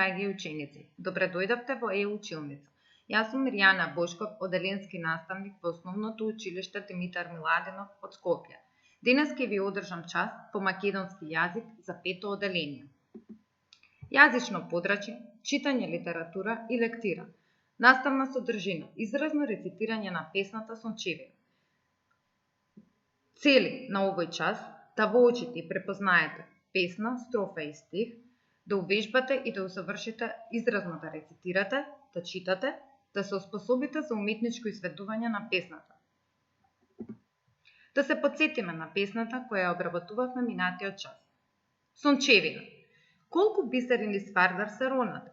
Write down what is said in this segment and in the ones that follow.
Драги ученици, добре дојдовте во e-училница. Јас сум Мирјана Бошков, оделенски наставник во Основното училиште Димитар Миладинов од Скопје. Денес ќе ви одржам час по македонски јазик за 5-то оделение. Јазично подрачје, читање литература и лектира. Наставна содржина, изразно рецитирање на песната Сончевина. Цели на овој час да воочите и препознаете песна, строфа и стих, да увежбате и да усавршите изразно да рецитирате, да читате, да се оспособите за уметничко изведување на песната. Да се потсетиме на песната која ја обработувавме минатиот час. Сончевина. Колку бисери низ Вардар се ронат,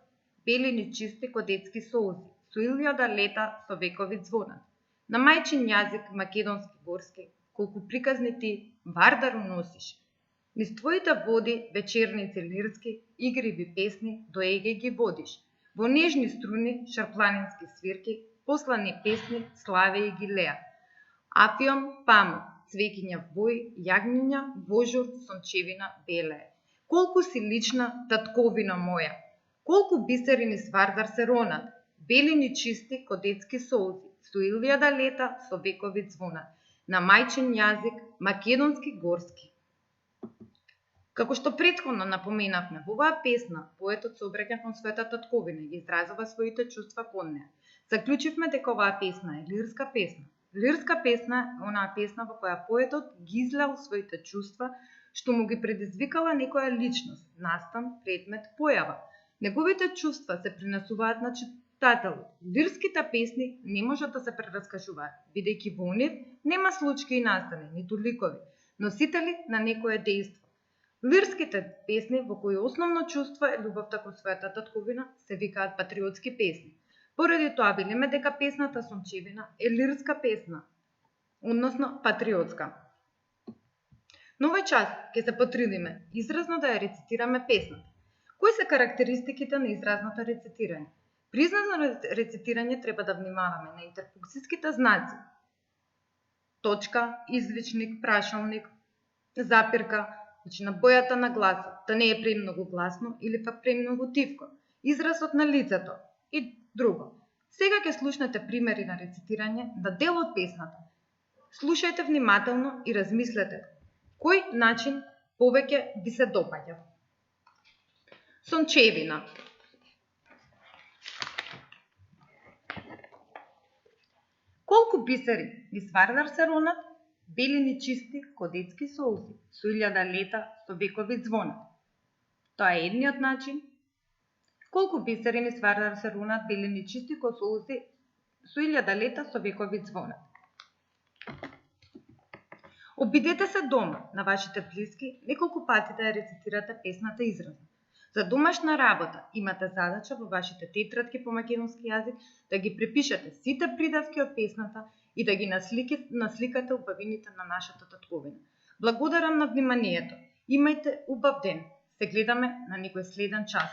бели ни чисти ко детски солзи, со илјада лета со векови звонат. На мајчин јазик македонски горски, колку приказни ти Вардару носиш. Низ твоите води, вечерници лирски, игриви песни, до еге ги водиш. Во нежни струни, шарпланински свирки, послани песни, славе и ги леа. Апион, памук, цвекиња бој, јагниња, божур, сончевина, белее. Колку си лична, татковина моја! Колку бисери низ Вардар се ронат, бели ни чисти ко детски солзи, со илјада лета, со векови звонат. На мајчин јазик, македонски горски. Како што претходно напоменавме, во оваа песна поетот се обраќа кон својата татковина и ги изразува своите чувства кон неа. Заклучивме дека оваа песна е лирска песна. Лирска песна е онаа песна во која поетот ги излеал своите чувства, што му ги предизвикала некоја личност, настан, предмет, појава. Неговите чувства се пренесуваат на читателот. Лирските песни не можат да се прераскажуваат, бидејќи во нив нема случки и настани, ниту ликови, носители на некое дејство. Лирските песни во кои основно чувство е љубовта кон својата татковина се викаат патриотски песни. Поради тоа велиме дека песната Сончевина е лирска песна, односно патриотска. На овој час ќе се потрудиме изразно да ја рецитираме песната. Кои се карактеристиките на изразното рецитирање? При изразно рецитирање треба да внимаваме на интерпункцијските знаци. Точка, извичник, прашалник, запирка, значи на бојата на гласот, да не е премногу гласно или пак премногу тивко, изразот на лицето и друго. Сега ќе слушнете примери на рецитирање на дел од песната. Слушајте внимателно и размислете кој начин повеќе ви се допаѓа. Сончевина. Колку бисери низ Вардар се ронат, бели ни чисти ко детски солзи, со илјада лета со векови звонат. Тоа е едниот начин. Колку бисери низ Вардар се ронат, бели ни чисти ко солзи, со илјада лета со векови звонат. Обидете се дома на вашите блиски неколку пати да ја рецитирате песната изразно. За домашна работа имате задача во вашите тетрадки по македонски јазик да ги препишете сите придавки од песната и да ги насликате убавините на нашата татковина. Благодарам на вниманието. Имајте убав ден. Се гледаме на некој следен час.